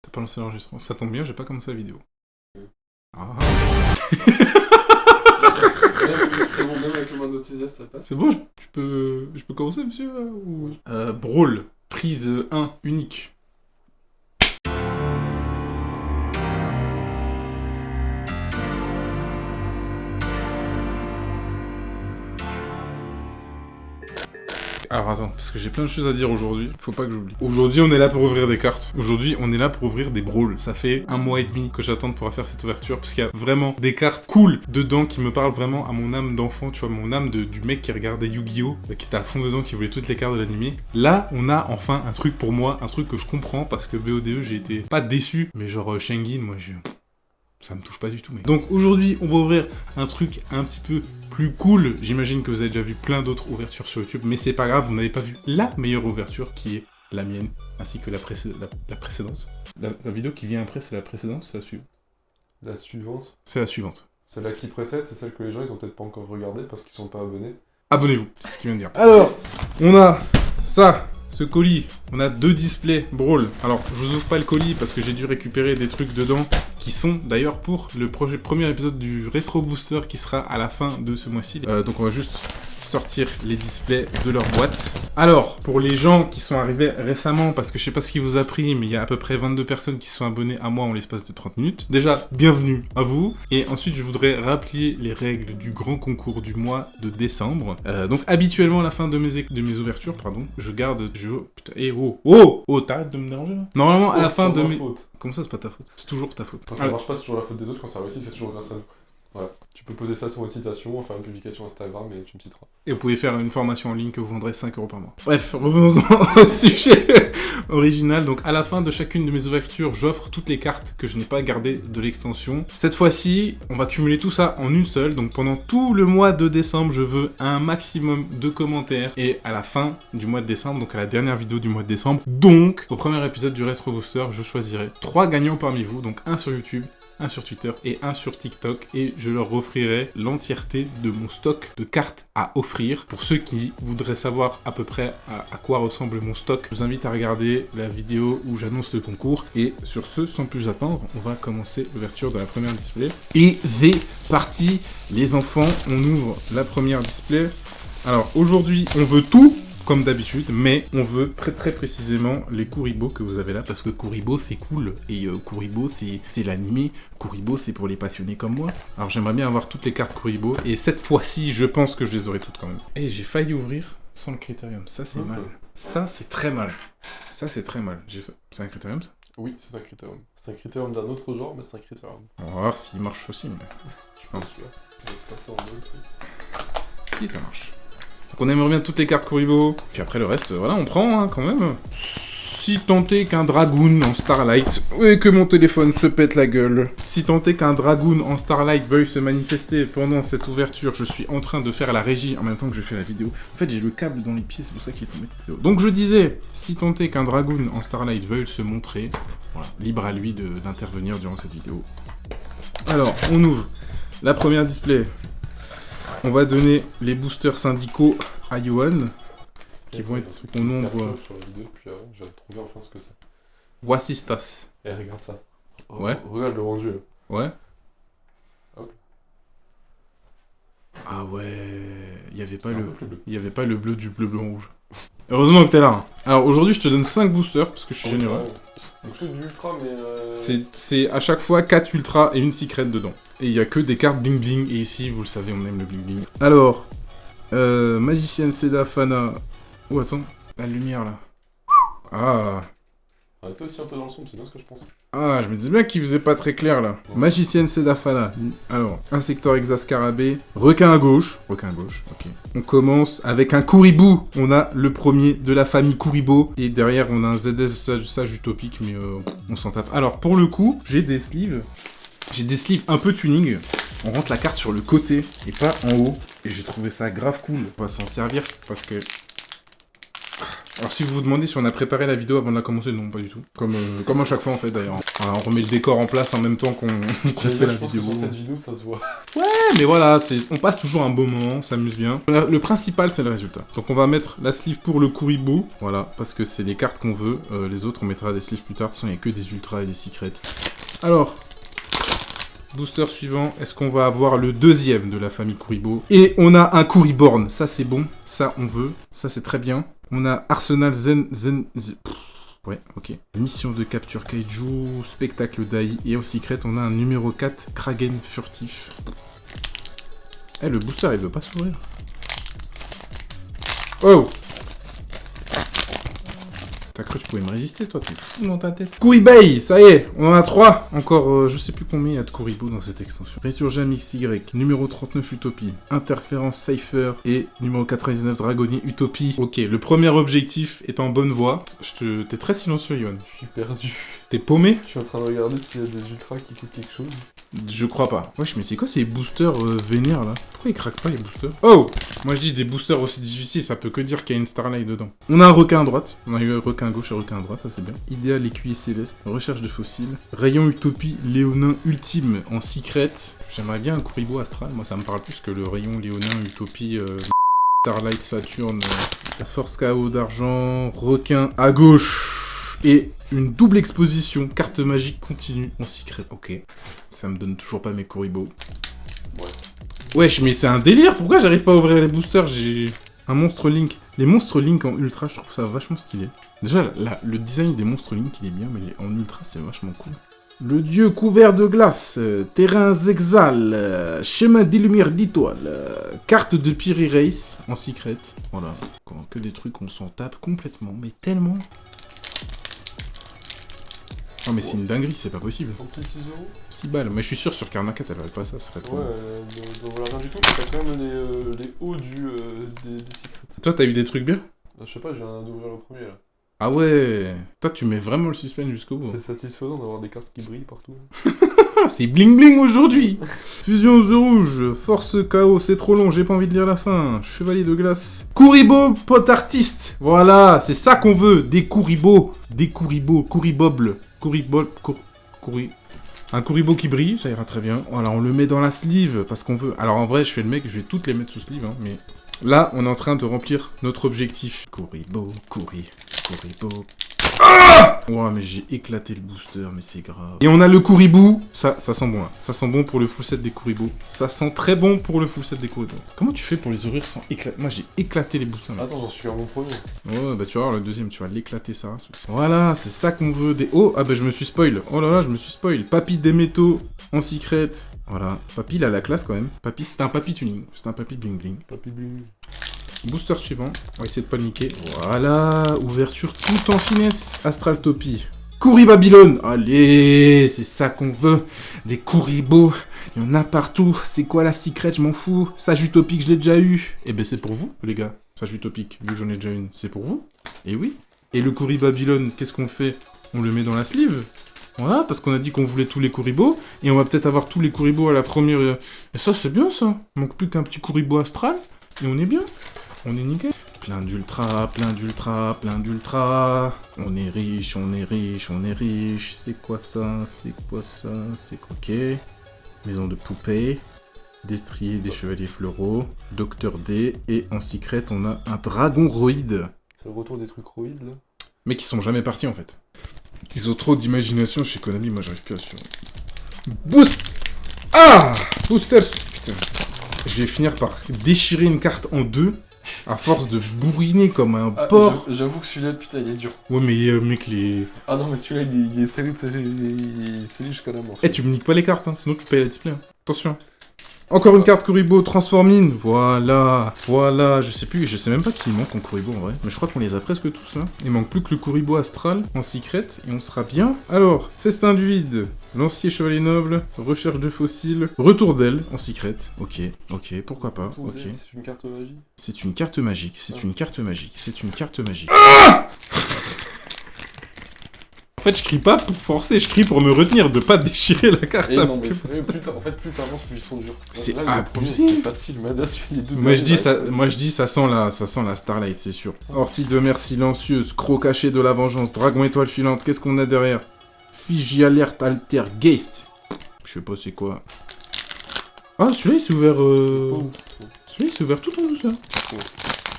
T'as pas lancé l'enregistrement. Ça tombe bien, j'ai pas commencé la vidéo. Ah. C'est bon, même avec le mode enthousiaste, ça passe. C'est bon, je peux commencer, monsieur ou... Brawl, prise 1, unique. Alors attends, parce que j'ai plein de choses à dire aujourd'hui, faut pas que j'oublie. Aujourd'hui on est là pour ouvrir des cartes. Aujourd'hui on est là pour ouvrir des brawls. Ça fait 1 mois et demi que j'attends de pouvoir faire cette ouverture, parce qu'il y a vraiment des cartes cool dedans qui me parlent vraiment à mon âme d'enfant, tu vois, mon âme du mec qui regardait Yu-Gi-Oh! Qui était à fond dedans, qui voulait toutes les cartes de l'animé. Là on a enfin un truc pour moi, un truc que je comprends, parce que BODE j'ai été pas déçu, mais genre Shengin, moi ça me touche pas du tout, mec. Donc aujourd'hui, on va ouvrir un truc un petit peu plus cool. J'imagine que vous avez déjà vu plein d'autres ouvertures sur YouTube, mais c'est pas grave, vous n'avez pas vu la meilleure ouverture qui est la mienne, ainsi que la précédente. La vidéo qui vient après, c'est la précédente, c'est la suivante. La suivante. C'est la suivante. Celle-là qui précède, c'est celle que les gens ils ont peut-être pas encore regardé parce qu'ils sont pas abonnés. Abonnez-vous, c'est ce qu'il vient de dire. Alors, on a ça. Ce colis, on a 2 displays Brawl. Alors, je vous ouvre pas le colis parce que j'ai dû récupérer des trucs dedans qui sont d'ailleurs pour le premier épisode du Retro Booster qui sera à la fin de ce mois-ci. Donc on va juste sortir les displays de leur boîte. Alors, pour les gens qui sont arrivés récemment, parce que je sais pas ce qui vous a pris, mais il y a à peu près 22 personnes qui sont abonnées à moi en l'espace de 30 minutes. Déjà, bienvenue à vous. Et ensuite, je voudrais rappeler les règles du grand concours du mois de décembre. Donc, habituellement, à la fin de mes ouvertures, pardon, je garde... Putain, t'arrêtes de me déranger là. Normalement, à la fin de mes... Faute. Comment ça, c'est pas ta faute? C'est toujours ta faute. Quand ça marche pas, c'est toujours la faute des autres. Quand ça réussit, c'est toujours grâce à nous. Voilà. Tu peux poser ça sur une citation, faire une publication Instagram et tu me citeras. Et vous pouvez faire une formation en ligne que vous vendrez 5 € par mois. Bref, revenons-en au sujet original. Donc à la fin de chacune de mes ouvertures, j'offre toutes les cartes que je n'ai pas gardées de l'extension. Cette fois-ci, on va cumuler tout ça en une seule. Donc pendant tout le mois de décembre, je veux un maximum de commentaires. Et à la fin du mois de décembre, donc à la dernière vidéo du mois de décembre, donc au premier épisode du Retro Booster, je choisirai 3 gagnants parmi vous. Donc un sur YouTube, un sur Twitter et un sur TikTok, et je leur offrirai l'entièreté de mon stock de cartes à offrir. Pour ceux qui voudraient savoir à peu près à quoi ressemble mon stock, je vous invite à regarder la vidéo où j'annonce le concours. Et sur ce, sans plus attendre, on va commencer l'ouverture de la première display. Et c'est parti les enfants, on ouvre la première display. Alors aujourd'hui, on veut tout comme d'habitude, mais on veut très précisément les Kuribo que vous avez là, parce que Kuribo c'est cool, et Kuribo c'est l'anime, Kuribo c'est pour les passionnés comme moi. Alors j'aimerais bien avoir toutes les cartes Kuribo, et cette fois-ci je pense que je les aurai toutes quand même. Et j'ai failli ouvrir sans le critérium, ça c'est mal. Ça c'est très mal. Ça c'est très mal. C'est un critérium ça? Oui, c'est un critérium. C'est un critérium d'un autre genre, mais c'est un critérium. On va voir s'il marche aussi, mais... Je pense que je vais passer en deux trucs. Si ça marche. Donc on aimerait bien toutes les cartes Kuribo, puis après le reste, voilà, on prend hein, quand même. Si tant est qu'un Dragoon en Starlight, et que mon téléphone se pète la gueule. Si tant est qu'un Dragoon en Starlight veuille se manifester pendant cette ouverture, je suis en train de faire la régie en même temps que je fais la vidéo. En fait, j'ai le câble dans les pieds, c'est pour ça qu'il est tombé. Donc je disais, si tant est qu'un Dragoon en Starlight veuille se montrer, voilà, libre à lui d'intervenir durant cette vidéo. Alors, on ouvre la première display. On va donner les boosters syndicaux à Yohan, qui vont être au nombre... Sur la vidéo depuis avant, j'ai retrouvé enfin ce que c'est. Wassistas. Et regarde ça. Ouais. Regarde le rendu là. Ouais. Hop. Ah ouais... Il y avait pas bleu. le bleu du bleu blanc rouge. Heureusement que t'es là. Hein. Alors aujourd'hui, je te donne 5 boosters, parce que je suis généreux. C'est que du ultra, mais... C'est à chaque fois 4 ultra et une secret dedans. Et il y a que des cartes bling bling, et ici, vous le savez, on aime le bling bling. Alors, Magicienne Seda Fana... Oh, attends, la lumière, là. Ah. Arrête-toi aussi un peu dans le sombre, c'est bien ce que je pense. Ah, je me disais bien qu'il faisait pas très clair, là. Ouais. Magicienne Seda Fana. Alors, Insector Exascarabée, requin à gauche. Requin à gauche, ok. On commence avec un Kuribo. On a le premier de la famille Kuribo. Et derrière, on a un ZS Sage Utopique, mais on s'en tape. Alors, pour le coup, j'ai des sleeves. J'ai des sleeves un peu tuning. On rentre la carte sur le côté et pas en haut. Et j'ai trouvé ça grave cool. On va s'en servir parce que... Alors si vous vous demandez si on a préparé la vidéo avant de la commencer, non, pas du tout. Comme à chaque fois en fait d'ailleurs. Voilà, on remet le décor en place en même temps qu'on fait la Je pense vidéo. que sur cette vidéo, ça se voit. Mais voilà, on passe toujours un bon moment, on s'amuse bien. Le principal, c'est le résultat. Donc on va mettre la sleeve pour le Kuribo. Voilà, parce que c'est les cartes qu'on veut. Les autres, on mettra des sleeves plus tard. De toute façon, il n'y a que des ultras et des secrets. Alors, booster suivant. Est-ce qu'on va avoir le deuxième de la famille Kuribo? Et on a un Kuriborn. Ça, c'est bon. Ça, on veut. Ça, c'est très bien. On a Arsenal Ouais, ok. Mission de capture Kaiju, spectacle d'Ai, et au secret, on a un numéro 4, Kragen furtif. Eh, le booster, il veut pas s'ouvrir. Oh! T'as cru que tu pouvais me résister, toi? T'es fou dans ta tête. Kuribei! Ça y est, on en a 3. Encore, je sais plus combien il y a de Kuribo dans cette extension. Résurgent XY, numéro 39 Utopie, Interférence Cypher, et numéro 99 Dragonnier Utopie. Ok, le premier objectif est en bonne voie. T'es très silencieux, Yohan. Je suis perdu. T'es paumé? Je suis en train de regarder s'il y a des ultras qui coûtent quelque chose. Je crois pas. Wesh, mais c'est quoi ces boosters vénères là? Pourquoi ils craquent pas les boosters? Oh! Moi je dis des boosters aussi difficiles, ça peut que dire qu'il y a une Starlight dedans. On a un requin à droite, on a eu un requin à gauche et un requin à droite, ça c'est bien. Idéal écuyer céleste, recherche de fossiles, rayon utopie, léonin ultime en secret. J'aimerais bien un Kuribo astral, moi ça me parle plus que le rayon léonin utopie Starlight Saturne, la force KO d'argent, requin à gauche. Et une double exposition, carte magique continue en secret. Ok. Ça me donne toujours pas mes Kuribo. Ouais. Wesh, mais c'est un délire. Pourquoi j'arrive pas à ouvrir les boosters? J'ai un monstre Link. Les monstres Link en ultra, je trouve ça vachement stylé. Déjà, le design des monstres Link, il est bien, mais en ultra, c'est vachement cool. Le dieu couvert de glace, terrain Zexal, chemin des lumières d'étoiles, carte de Piri Race en secret. Voilà. Que des trucs, on s'en tape complètement, mais tellement. Non mais c'est une dinguerie, c'est pas possible. Un petit 6 euros. 6 balles, mais je suis sûr sur Karnakat elle aurait pas ça, ce serait trop. Ouais, donc voilà, rien du tout, mais t'as quand même les hauts des secrets. Toi t'as eu des trucs bien? Je sais pas, je viens d'ouvrir le premier là. Ah ouais. Toi tu mets vraiment le suspense jusqu'au bout. C'est satisfaisant d'avoir des cartes qui brillent partout. C'est bling bling aujourd'hui. Fusion The Rouge, Force KO, c'est trop long, j'ai pas envie de lire la fin. Chevalier de glace. Kuribo, pote artiste. Voilà, c'est ça qu'on veut, des Kuribo. Des Kuribo, Kuriboble. Un Kuribo qui brille, ça ira très bien. Voilà, on le met dans la sleeve parce qu'on veut. Alors en vrai, je fais le mec, je vais toutes les mettre sous sleeve, hein, mais là, on est en train de remplir notre objectif. Kuribo. Ah! Ouah, mais j'ai éclaté le booster, mais c'est grave. Et on a le Kuribo. Ça sent bon là. Ça sent bon pour le full set des Kuribo. Ça sent très bon pour le full set des Kuribo. Comment tu fais pour les ouvrir sans éclater? Moi j'ai éclaté les boosters. Là. Attends, j'en suis à mon premier. Ouais, bah tu vas voir le deuxième, tu vas l'éclater ça. Voilà, c'est ça qu'on veut. Des... Oh, ah bah je me suis spoil. Oh là là, je me suis spoil. Papy des métaux en secret. Voilà. Papy, il a la classe quand même. Papy, c'est un papy tuning. C'est un papy bling bling. Papy bling. Booster suivant, on va essayer de pas le niquer. Voilà, ouverture tout en finesse. Astraltopie. Kuri Babylone. Allez, c'est ça qu'on veut. Des Kuribo. Il y en a partout. C'est quoi la secret? Je m'en fous. Sage utopique, je l'ai déjà eu. Eh ben c'est pour vous, les gars. Sage utopique, vu que j'en ai déjà une. C'est pour vous. Et oui. Et le Kuri Babylone, qu'est-ce qu'on fait? On le met dans la sleeve. Voilà, parce qu'on a dit qu'on voulait tous les Kuribo. Et on va peut-être avoir tous les Kuribo à la première. Et ça, c'est bien ça. Il manque plus qu'un petit Kuribo astral. Et on est bien. On est nickel. Plein d'ultra, plein d'ultra, plein d'ultra. On est riche, on est riche, on est riche. C'est quoi ça? C'est quoi ça? C'est ok. Maison de poupée. Destrier des chevaliers fleuraux. Docteur D. Et en secret, on a un dragon roïde. C'est le retour des trucs roïdes là. Mais qui sont jamais partis en fait. Ils ont trop d'imagination chez Konami, moi j'arrive plus à suivre. Boost. Ah! Booster. Putain. Je vais finir par déchirer une carte en deux. À force de bourriner comme un porc. J'avoue que celui-là, putain, il est dur. Ouais, mais mec, les... Ah non, mais celui-là, il est scellé jusqu'à la mort. Eh, tu me niques pas les cartes, hein, sinon tu payes la display. Hein. Attention. Encore une carte Kuribo, Transformine. Voilà, voilà. Je sais même pas qui manque en Kuribo en vrai. Mais je crois qu'on les a presque tous là. Il manque plus que le Kuribo Astral en secret et on sera bien. Alors, Festin du Vide, Lancier Chevalier Noble, Recherche de Fossiles, Retour d'Aile en secret. Ok, pourquoi pas. Ok. C'est une carte magie. C'est une carte magique, c'est une carte magique, c'est une carte magique. En fait, je crie pas pour forcer, je crie pour me retenir de pas déchirer la carte. Et non, mais en fait, plus t'avances, plus ils sont durs. C'est Là, le premier, abusé. c'était facile, mais là, celui les deux. Moi je dis ça sent la Starlight, c'est sûr. Ortie de mer silencieuse, croc caché de la vengeance, dragon étoile filante, qu'est-ce qu'on a derrière? Fiji alerte alter geist. Je sais pas c'est quoi. Ah celui-là il s'est ouvert celui-là il s'est ouvert tout en douceur.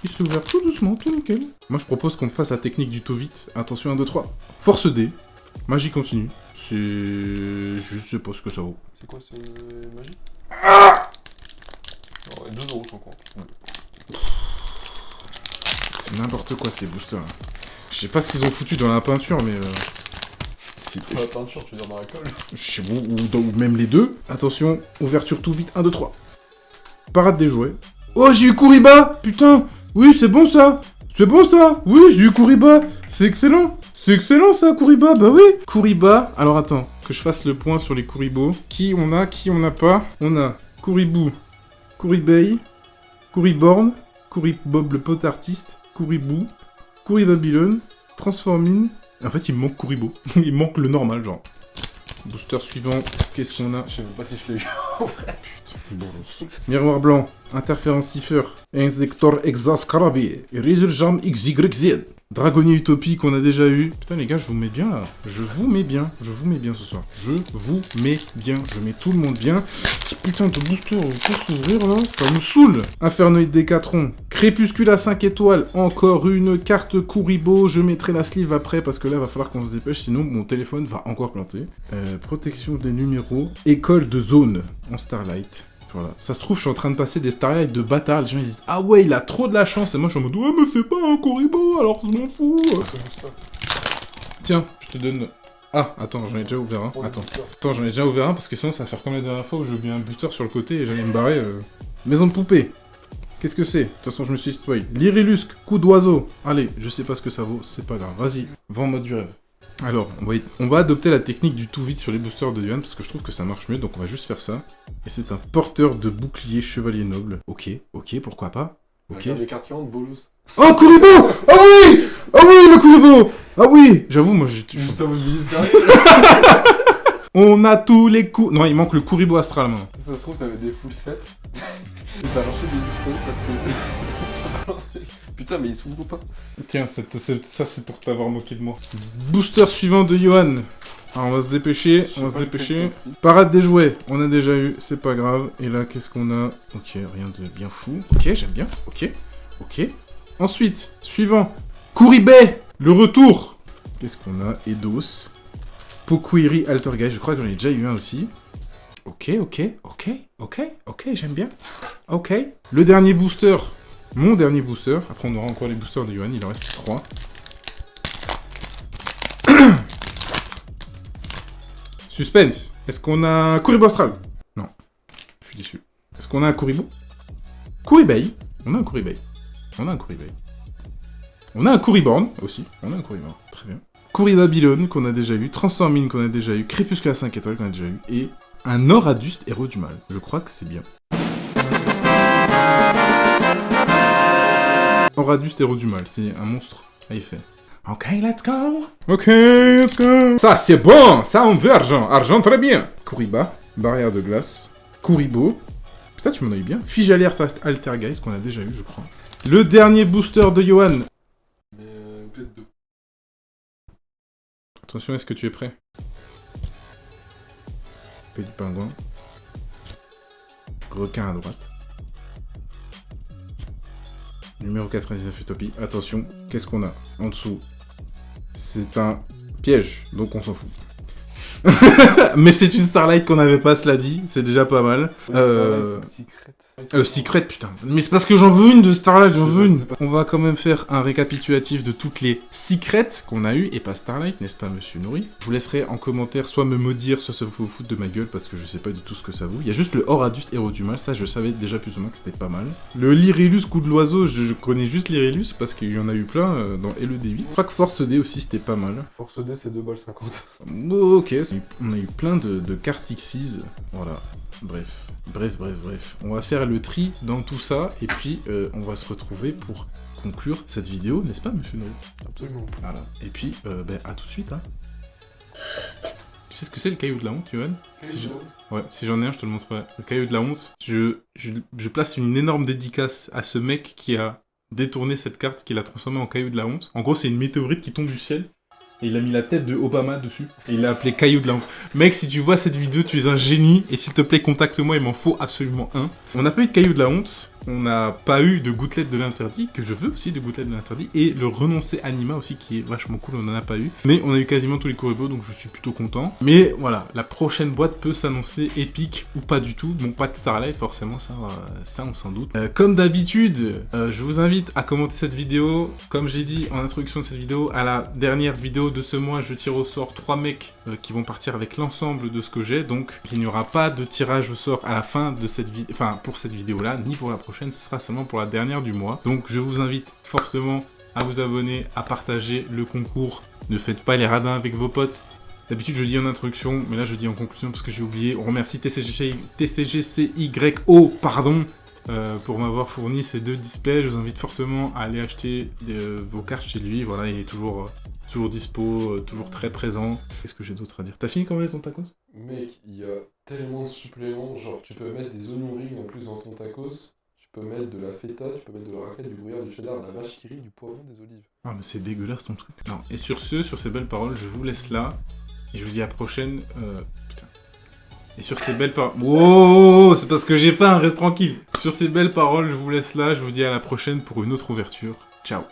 Il s'est ouvert tout doucement, tout nickel. Moi je propose qu'on fasse la technique du tout vite. Attention 1, 2, 3. Force D. Magie continue. C'est... Je sais pas ce que ça vaut. C'est quoi, c'est magie? Ah oh, 2 euros, je crois. C'est n'importe quoi ces boosters là. Je sais pas ce qu'ils ont foutu dans la peinture mais... C'est... Dans la peinture, tu veux dire dans la colle? Je sais pas, ou même les deux. Attention, ouverture tout vite, 1, 2, 3. Parade des jouets. Oh j'ai eu Kuriba. Putain. Oui c'est bon ça. C'est bon ça. Oui j'ai eu Kuriba. C'est excellent. C'est excellent ça, Kuriba, bah oui. Kuriba, alors attends, que je fasse le point sur les Kuribo. Qui on a pas. On a Kuribu, Kuribei, Kuriborn, Kuribob le pote artiste, Kuribu, Kuribabylon, Transformine. En fait, il me manque Kuribo. Il manque le normal, genre. Booster suivant, qu'est-ce qu'on a? Je sais même pas si je l'ai eu. Bon, miroir blanc, interférence cipher, Inzector Exas Carabier, Resurgam XYZ, Dragonnier Utopie qu'on a déjà eu. Putain les gars, je vous mets bien là. Je vous mets bien ce soir. Je vous mets bien, je mets tout le monde bien. Ce putain de booster, on peut s'ouvrir là, ça nous saoule. Infernoïde Décatron, Crépuscule à 5 étoiles, encore une carte Kuribo. Je mettrai la sleeve après parce que là, va falloir qu'on se dépêche, sinon mon téléphone va encore planter. Protection des numéros, école de zone en Starlight. Voilà. Ça se trouve, je suis en train de passer des Starlight de bâtard. Les gens ils disent ah ouais, il a trop de la chance. Et moi je suis en mode ouais, mais c'est pas un Kuribo, alors je m'en fous. Tiens, je te donne. Ah, attends, j'en ai déjà ouvert un. Attends, j'en ai déjà ouvert un parce que sinon ça va faire comme la dernière fois où j'ai oublié un booster sur le côté et j'allais me barrer. Maison de poupée. Qu'est-ce que c'est? De toute façon, je me suis spoil. Lyrilusque, coup d'oiseau. Allez, je sais pas ce que ça vaut, c'est pas grave. Vas-y, va en mode du rêve. Alors, on va adopter la technique du tout vite sur les boosters de Yuan parce que je trouve que ça marche mieux, donc on va juste faire ça. Et c'est un porteur de bouclier chevalier noble. Ok, pourquoi pas. Ok. Regarde les cartes qui rentrent, Bolus. Oh, Kuribo! Ah oui! Ah oui, le Kuribo! Ah oui! J'avoue, moi j'ai... Juste à vous dire sérieux. On a tous les coups... Non, il manque le Kuribo astral, maintenant. Ça se trouve, t'avais des full sets. Et t'as lancé des disponibles parce que... Putain, mais ils s'ouvrent pas. Tiens, ça c'est pour t'avoir moqué de moi. Booster suivant de Johan. Alors on va se dépêcher, Parade des jouets, on a déjà eu, c'est pas grave. Et là, qu'est-ce qu'on a? Ok, rien de bien fou. Ok, j'aime bien, ok. Ensuite, suivant. Kuribei, le retour. Qu'est-ce qu'on a? Eidos. Pokuiri Altergeist, je crois que j'en ai déjà eu un aussi. Ok, j'aime bien. Ok. Le dernier booster. Mon dernier booster. Après, on aura encore les boosters de Johan. Il en reste 3. Suspense. Est-ce qu'on a un Kuribo Astral? Non. Je suis déçu. Est-ce qu'on a un Kuribo? Kuribei. On a un Kuribei. On a un Kuriborn aussi. On a un Kuriborn. Très bien. Kuribabylon qu'on a déjà eu. Transformine qu'on a déjà eu. Crépuscule à 5 étoiles qu'on a déjà eu. Et un Oraduste héros du mal. Je crois que c'est bien. Oraduste héros du mal, c'est un monstre à effet. Ok, let's go. Ça, c'est bon. Ça, on veut argent. Argent, très bien. Kuriba, barrière de glace. Kuribo. Putain, tu m'en as eu bien. Fiji alerte Altergeist, qu'on a déjà eu, je crois. Le dernier booster de Johan. Mais peut-être deux. Attention, est-ce que tu es prêt? Paix du pingouin. Requin à droite. Numéro 99 Utopie. Attention, qu'est-ce qu'on a en dessous? C'est un piège, donc on s'en fout. Mais c'est une Starlight qu'on n'avait pas, cela dit, c'est déjà pas mal. Starlight, c'est Secret. Secret, putain. Mais c'est parce que j'en veux une de Starlight, j'en veux une. On va quand même faire un récapitulatif de toutes les Secrets qu'on a eues, et pas Starlight, n'est-ce pas, monsieur Nourri? Je vous laisserai en commentaire soit me maudire, soit se vous foutre de ma gueule, parce que je sais pas du tout ce que ça vaut. Il y a juste le Oraduste héros du mal, ça je savais déjà plus ou moins que c'était pas mal. Le Lyrilus coup de l'oiseau, je connais juste Lyrilus, parce qu'il y en a eu plein dans LED8. Je crois que Force D aussi, c'était pas mal. Force D, c'est 2,50 $. Ok, on a eu plein de cartes Xyz, voilà. Bref. On va faire le tri dans tout ça, et puis on va se retrouver pour conclure cette vidéo, n'est-ce pas, monsieur Noël? Absolument. Voilà. Et puis, à tout de suite, hein. Tu sais ce que c'est le caillou de la honte, Yoann? Ouais, si j'en ai un, je te le montrerai. Le caillou de la honte, je place une énorme dédicace à ce mec qui a détourné cette carte, qui l'a transformée en caillou de la honte. En gros, c'est une météorite qui tombe du ciel. Et il a mis la tête de Obama dessus. Et il l'a appelé caillou de la honte. Mec, si tu vois cette vidéo, tu es un génie. Et s'il te plaît, contacte-moi, il m'en faut absolument un. On n'a pas eu de caillou de la honte. On n'a pas eu de gouttelette de l'interdit, que je veux aussi de gouttelette de l'interdit. Et le renoncé anima aussi, qui est vachement cool, on n'en a pas eu. Mais on a eu quasiment tous les Kuribo, donc je suis plutôt content. Mais voilà, la prochaine boîte peut s'annoncer épique ou pas du tout. Bon, pas de Starlight, forcément, ça on s'en doute. Comme d'habitude, je vous invite à commenter cette vidéo. Comme j'ai dit en introduction de cette vidéo, à la dernière vidéo de ce mois, je tire au sort 3 mecs qui vont partir avec l'ensemble de ce que j'ai. Donc, il n'y aura pas de tirage au sort à la fin de cette vidéo, enfin, pour cette vidéo-là, ni pour la prochaine, ce sera seulement pour la dernière du mois. Donc je vous invite fortement à vous abonner, à partager le concours. Ne faites pas les radins avec vos potes. D'habitude je dis en introduction, mais là je dis en conclusion parce que j'ai oublié. On remercie TCGCYO, pardon, pour m'avoir fourni ces 2 displays. Je vous invite fortement à aller acheter vos cartes chez lui. Voilà, il est toujours dispo, toujours très présent. Qu'est-ce que j'ai d'autre à dire? T'as fini quand même ton tacos? Mec, il y a tellement de suppléments. Genre, tu peux mettre des oignons rings en plus dans ton tacos. Tu peux mettre de la feta, tu peux mettre de la raclette, du gruyère, du cheddar, de la vache qui rit, du poivron, des olives. Ah mais c'est dégueulasse ton truc. Non, et sur ces belles paroles, je vous laisse là. Et je vous dis à la prochaine. Putain. Et sur ces belles paroles... Wow, c'est parce que j'ai faim, reste tranquille. Sur ces belles paroles, je vous laisse là. Je vous dis à la prochaine pour une autre ouverture. Ciao.